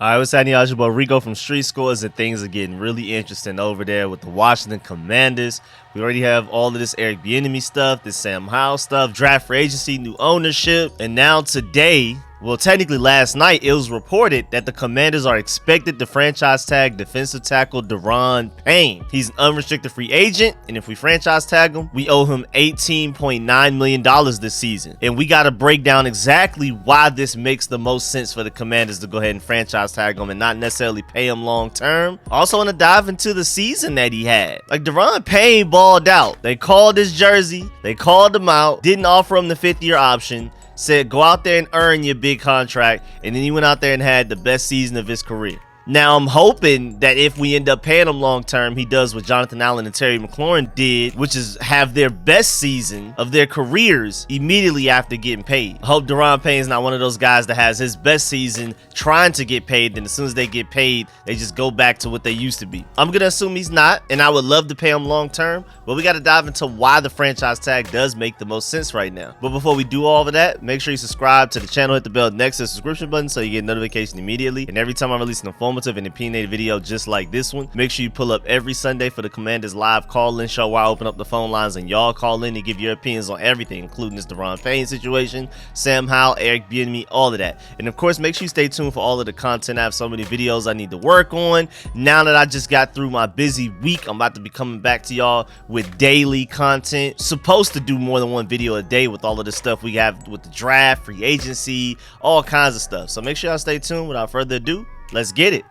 All right, what's happening, y'all? It's your boy Rico from Street Scores, and things are getting really interesting over there with the Washington Commanders. We already have all of this Eric Bieniemy stuff, this Sam Howell stuff, draft free agency, new ownership, and now today, well, technically last night, it was reported that the Commanders are expected to franchise tag defensive tackle Daron Payne. He's an unrestricted free agent, and if we franchise tag him, we owe him $18.9 million this season. And we got to break down exactly why this makes the most sense for the Commanders to go ahead and franchise tag him and not necessarily pay him long term. Also want to dive into the season that he had. Like, Daron Payne balled out. They called his jersey, they called him out, didn't offer him the 5th-year option, said go out there and earn your big contract, and then he went out there and had the best season of his career. Now, I'm hoping that if we end up paying him long term, he does what Jonathan Allen and Terry McLaurin did, which is have their best season of their careers immediately after getting paid. I hope Daron Payne is not one of those guys that has his best season trying to get paid, and as soon as they get paid, they just go back to what they used to be. I'm going to assume he's not, and I would love to pay him long term, but we got to dive into why the franchise tag does make the most sense right now. But before we do all of that, make sure you subscribe to the channel, hit the bell next to the subscription button so you get notification immediately, and every time I release an informative and opinionated video just like this one, make sure you pull up every Sunday for the Commanders live call-in show where I open up the phone lines and y'all call in and give your opinions on everything, including this Daron Payne situation, Sam Howell, Eric Bieniemy, all of that. And of course, make sure you stay tuned for all of the content. I have so many videos I need to work on. Now that I just got through my busy week, I'm about to be coming back to y'all with daily content. Supposed to do more than one video a day with all of the stuff we have with the draft, free agency, all kinds of stuff. So make sure y'all stay tuned. Without further ado, let's get it.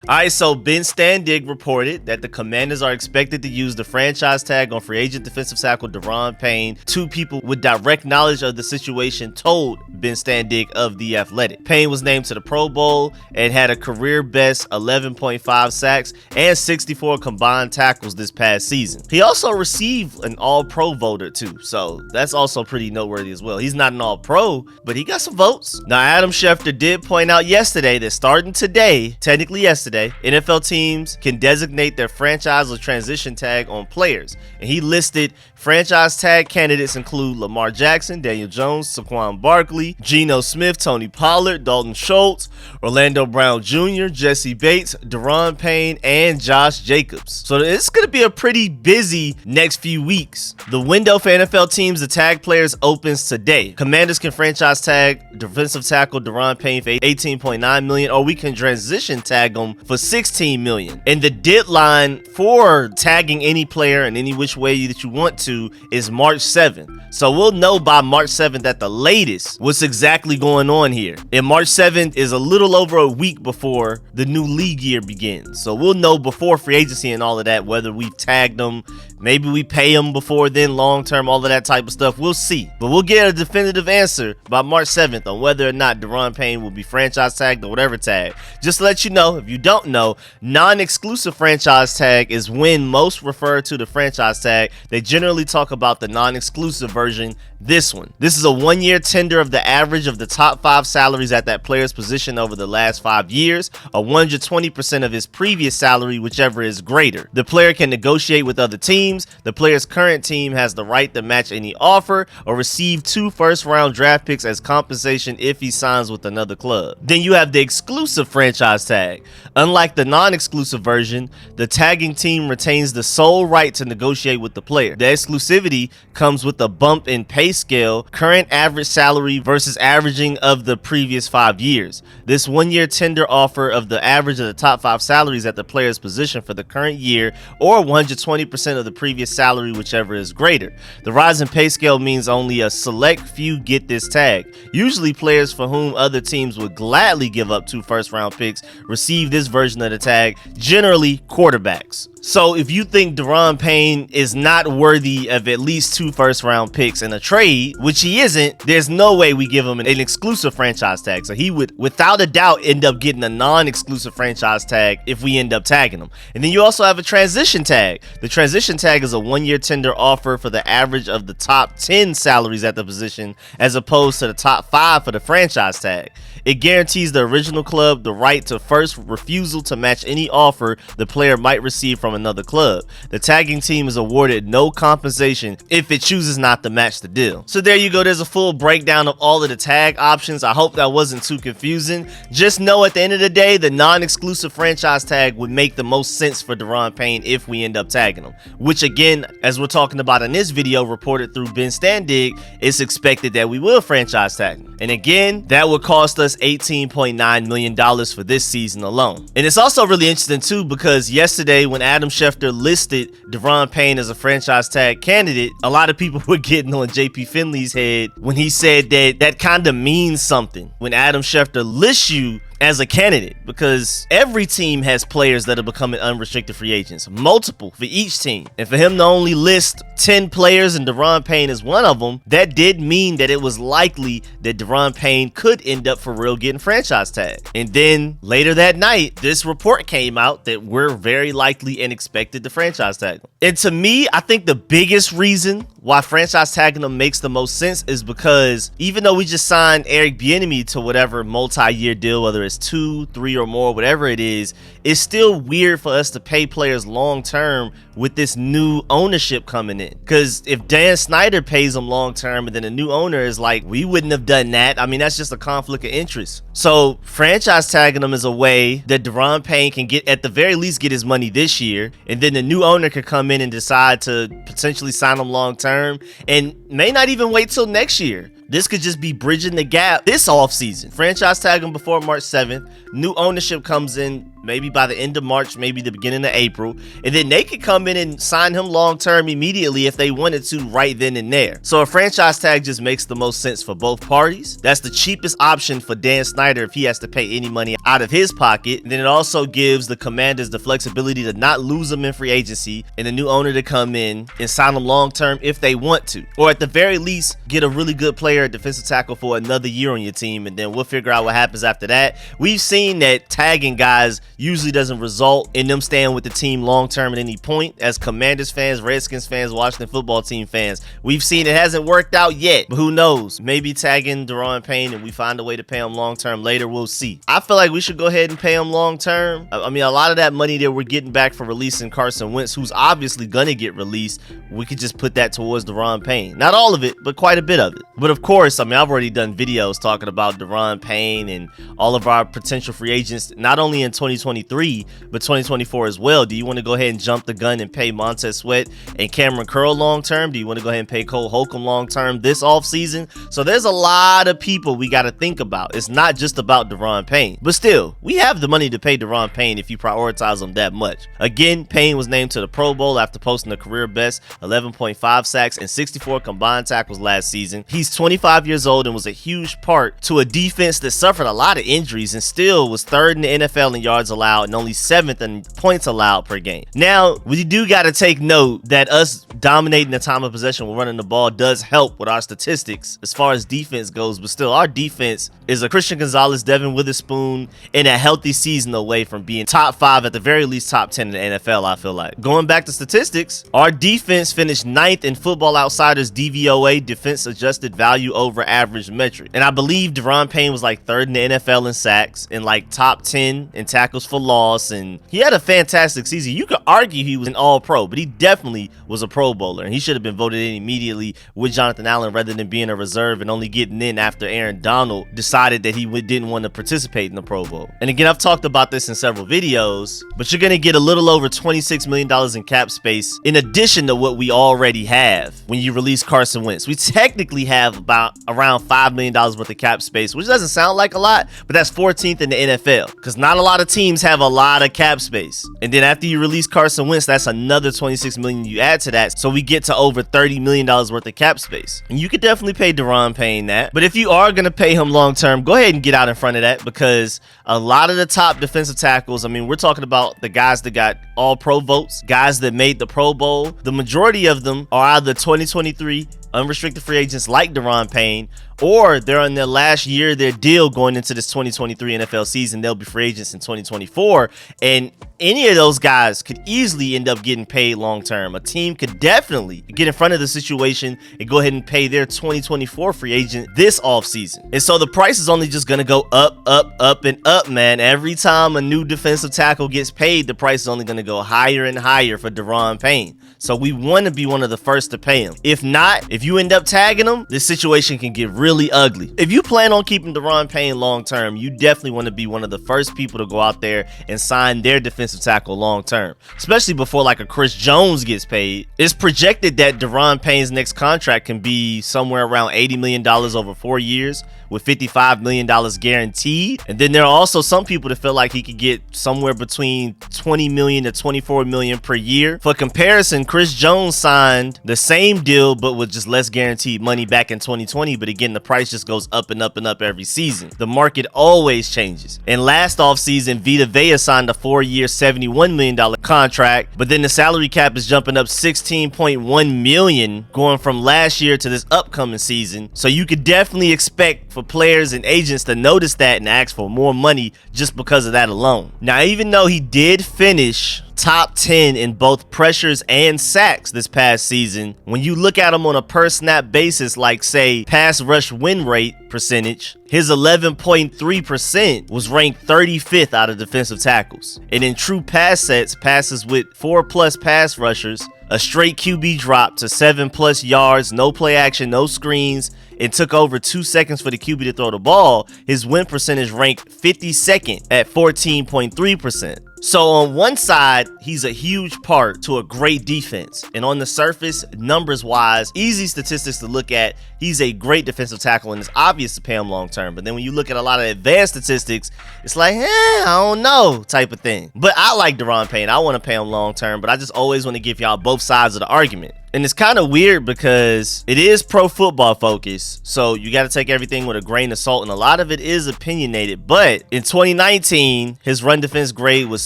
Alright, so Ben Standig reported that the Commanders are expected to use the franchise tag on free agent defensive tackle Daron Payne. Two people with direct knowledge of the situation told Ben Standig of The Athletic. Payne was named to the Pro Bowl and had a career best 11.5 sacks and 64 combined tackles this past season. He also received an All-Pro voter too, so that's also pretty noteworthy as well. He's not an All-Pro, but he got some votes. Now, Adam Schefter did point out yesterday that starting today, technically yesterday, NFL teams can designate their franchise or transition tag on players, and he listed franchise tag candidates include Lamar Jackson, Daniel Jones, Saquon Barkley, Geno Smith, Tony Pollard, Dalton Schultz, Orlando Brown Jr., Jessie Bates, Duron Payne, and Josh Jacobs. So it's going to be a pretty busy next few weeks. The window for NFL teams to tag players opens today. Commanders can franchise tag defensive tackle Daron Payne for $18.9 million, or we can transition tag them for $16 million. And the deadline for tagging any player in any which way that you want to is March 7th. So we'll know by March 7th at the latest what's exactly going on here. And March 7th is a little over a week before the new league year begins. So we'll know before free agency and all of that whether we've tagged them, maybe we pay them before then, long term, all of that type of stuff. We'll see. But we'll get a definitive answer by March 7th on whether or not Daron Payne will be franchise tagged or whatever tag. Just to let you know, if you don't know, non-exclusive franchise tag is when most refer to the franchise tag. They generally talk about the non-exclusive version, this one. This is a 1-year tender of the average of the top 5 salaries at that player's position over the last 5 years, or 120% of his previous salary, whichever is greater. The player can negotiate with other teams. The player's current team has the right to match any offer or receive 2 first-round draft picks as compensation if he signs with another club. Then you have the exclusive franchise tag. Unlike the non-exclusive version, the tagging team retains the sole right to negotiate with the player. The exclusivity comes with a bump in pay scale, current average salary versus averaging of the previous 5 years. This 1-year tender offer of the average of the top 5 salaries at the player's position for the current year, or 120% of the previous salary, whichever is greater. The rise in pay scale means only a select few get this tag. Usually players for whom other teams would gladly give up 2 first-round picks receive this version of the tag, generally quarterbacks. So if you think Daron Payne is not worthy of at least 2 first-round picks in a trade, which he isn't, there's no way we give him an exclusive franchise tag. So he would, without a doubt, end up getting a non-exclusive franchise tag if we end up tagging him. And then you also have a transition tag. The transition tag is a 1-year tender offer for the average of the top 10 salaries at the position, as opposed to the top 5 for the franchise tag. It guarantees the original club the right to first refusal to match any offer the player might receive from another club. The tagging team is awarded no compensation if it chooses not to match the deal. So there you go. There's a full breakdown of all of the tag options. I hope that wasn't too confusing. Just know at the end of the day, the non-exclusive franchise tag would make the most sense for Daron Payne if we end up tagging him, which again, as we're talking about in this video, reported through Ben Standig, it's expected that we will franchise tag him. And again, that would cost us $18.9 million for this season alone. And it's also really interesting too, because yesterday when Adam Schefter listed Daron Payne as a franchise tag candidate, a lot of people were getting on JP Finley's head when he said that that kind of means something when Adam Schefter lists you as a candidate, because every team has players that are becoming unrestricted free agents, multiple for each team. And for him to only list 10 players and Daron Payne is one of them, that did mean that it was likely that Daron Payne could end up for real getting franchise tag. And then later that night, this report came out that we're very likely and expected to franchise tag him. And to me, I think the biggest reason why franchise tagging him makes the most sense is because even though we just signed Eric Bieniemy to whatever multi-year deal, whether it's 2, 3 or more, whatever it is, it's still weird for us to pay players long term with this new ownership coming in. Because if Dan Snyder pays them long term and then a new owner is like, we wouldn't have done that, I mean, that's just a conflict of interest. So franchise tagging them is a way that Daron Payne can get, at the very least, get his money this year, and then the new owner could come in and decide to potentially sign him long term and may not even wait till next year. This could just be bridging the gap this offseason. Franchise tag him before March 7th. New ownership comes in maybe by the end of March, maybe the beginning of April. And then they could come in and sign him long-term immediately if they wanted to right then and there. So a franchise tag just makes the most sense for both parties. That's the cheapest option for Dan Snyder if he has to pay any money out of his pocket. And then it also gives the Commanders the flexibility to not lose them in free agency and the new owner to come in and sign them long-term if they want to. Or at the very least, get a really good player at defensive tackle for another year on your team, and then we'll figure out what happens after that. We've seen that tagging guys usually doesn't result in them staying with the team long term at any point. As Commanders fans, Redskins fans, Washington football team fans, we've seen it hasn't worked out yet, but who knows? Maybe tagging Daron Payne and we find a way to pay him long term later, we'll see. I feel like we should go ahead and pay him long term. I mean, a lot of that money that we're getting back for releasing Carson Wentz, who's obviously gonna get released, we could just put that towards Daron Payne. Not all of it, but quite a bit of it. But of course, I mean, I've already done videos talking about Daron Payne and all of our potential free agents, not only in 2023, but 2024 as well. Do you want to go ahead and jump the gun and pay Montez Sweat and Cameron Curl long term? Do you want to go ahead and pay Cole Holcomb long term this offseason? So there's a lot of people we got to think about. It's not just about Daron Payne, but still, we have the money to pay Daron Payne if you prioritize him that much. Again, Payne was named to the Pro Bowl after posting a career best 11.5 sacks and 64 combined tackles last season. He's 25 years old and was a huge part to a defense that suffered a lot of injuries and still was 3rd in the NFL in yards allowed and only 7th in points allowed per game. Now, we do got to take note that us dominating the time of possession when running the ball does help with our statistics as far as defense goes, but still, our defense is a Christian Gonzalez, Devin Witherspoon, and a healthy season away from being top 5, at the very least top 10 in the NFL, I feel like. Going back to statistics, our defense finished 9th in Football Outsiders DVOA, defense adjusted value over average metric. And I believe Daron Payne was like 3rd in the NFL in sacks and like top 10 in tackles for loss, and he had a fantastic season. You could argue he was an all-pro, but he definitely was a Pro Bowler, and he should have been voted in immediately with Jonathan Allen rather than being a reserve and only getting in after Aaron Donald decided that he didn't want to participate in the Pro Bowl. And again, I've talked about this in several videos, but you're going to get a little over $26 million in cap space in addition to what we already have when you release Carson Wentz. We technically have about around $5 million worth of cap space, which doesn't sound like a lot, but that's 14th in the NFL because not a lot of teams have a lot of cap space. And then after you release Carson Wentz, that's another $26 million you add to that. So we get to over $30 million worth of cap space. And you could definitely pay Daron Payne that. But if you are going to pay him long term, go ahead and get out in front of that, because a lot of the top defensive tackles, I mean, we're talking about the guys that got all pro votes, guys that made the Pro Bowl. The majority of them are either 2023 unrestricted free agents like Daron Payne, or they're on their last year of their deal going into this 2023 NFL season. They'll be free agents in 2024, and any of those guys could easily end up getting paid long term. A team could definitely get in front of the situation and go ahead and pay their 2024 free agent this offseason. And so the price is only just going to go up, up, up, and up, man. Every time a new defensive tackle gets paid, the price is only going to go higher and higher for Daron Payne. So we want to be one of the first to pay him. If not, if you end up tagging him, this situation can get really ugly. If you plan on keeping Daron Payne long term, you definitely want to be one of the first people to go out there and sign their defensive tackle long term, especially before like a Chris Jones gets paid. It's projected that Daron Payne's next contract can be somewhere around $80 million over 4 years, with $55 million guaranteed. And then there are also some people that feel like he could get somewhere between $20 million to $24 million per year. For comparison, Chris Jones signed the same deal but with just less guaranteed money back in 2020. But again, the price just goes up and up and up every season. The market always changes. And last offseason, Vita Vea signed a 4-year, $71 million contract, but then the salary cap is jumping up $16.1 million going from last year to this upcoming season. So you could definitely expect for players and agents to notice that and ask for more money just because of that alone. Now, even though he did finish top 10 in both pressures and sacks this past season, when you look at him on a per snap basis, like say pass rush win rate percentage, his 11.3% was ranked 35th out of defensive tackles. And in true pass sets, passes with 4+ pass rushers, a straight QB drop to 7+ yards, no play action, no screens, it took over 2 seconds for the QB to throw the ball, his win percentage ranked 52nd at 14.3%. So on one side, he's a huge part to a great defense. And on the surface, numbers wise, easy statistics to look at, he's a great defensive tackle and it's obvious to pay him long term. But then when you look at a lot of advanced statistics, it's like, I don't know type of thing. But I like Daron Payne. I want to pay him long term, but I just always want to give y'all both sides of the argument. And it's kind of weird because it is pro football focused, so you got to take everything with a grain of salt, and a lot of it is opinionated. But in 2019, his run defense grade was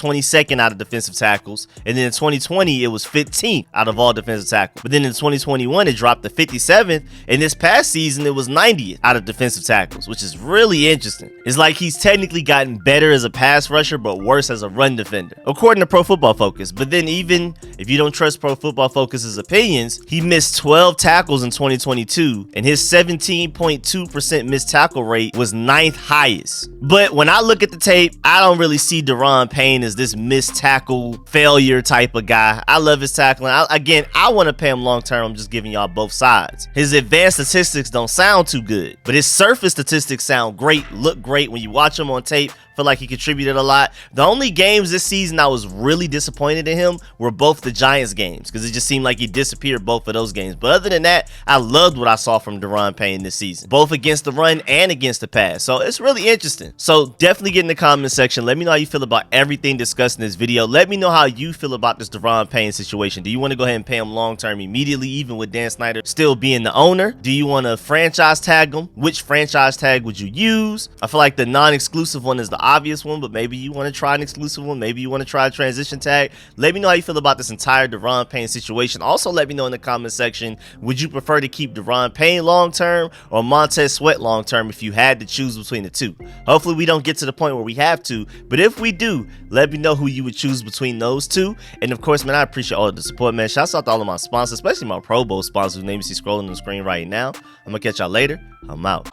22nd out of defensive tackles, and then in 2020, it was 15th out of all defensive tackles. But then in 2021, it dropped to 57th, and this past season, it was 90th out of defensive tackles, which is really interesting. It's like he's technically gotten better as a pass rusher, but worse as a run defender, according to Pro Football Focus. But then even if you don't trust Pro Football Focus's opinion, he missed 12 tackles in 2022, and his 17.2% missed tackle rate was 9th highest. But when I look at the tape, I don't really see Daron Payne as this missed tackle failure type of guy. I love his tackling. I want to pay him long term. I'm just giving y'all both sides. His advanced statistics don't sound too good, but his surface statistics sound great, look great when you watch him on tape. Feel like he contributed a lot. The only games this season I was really disappointed in him were both the Giants games, because it just seemed like he disappeared both of those games. But other than that, I loved what I saw from Daron Payne this season, both against the run and against the pass. So it's really interesting. So definitely get in the comment section. Let me know how you feel about everything discussed in this video. Let me know how you feel about this Daron Payne situation. Do you want to go ahead and pay him long term immediately, even with Dan Snyder still being the owner? Do you want to franchise tag him? Which franchise tag would you use? I feel like the non-exclusive one is the obvious one, but maybe you want to try an exclusive one. Maybe you want to try a transition tag. Let me know how you feel about this entire Daron Payne situation. Also, let me know in the comment section, would you prefer to keep Daron Payne long term or Montez Sweat long term if you had to choose between the two? Hopefully we don't get to the point where we have to, but if we do, let me know who you would choose between those two. And of course, man, I appreciate all of the support, man. Shouts out to all of my sponsors, especially my Pro Bowl sponsors whose names you see scrolling on the screen right now. I'm gonna catch y'all later. I'm out.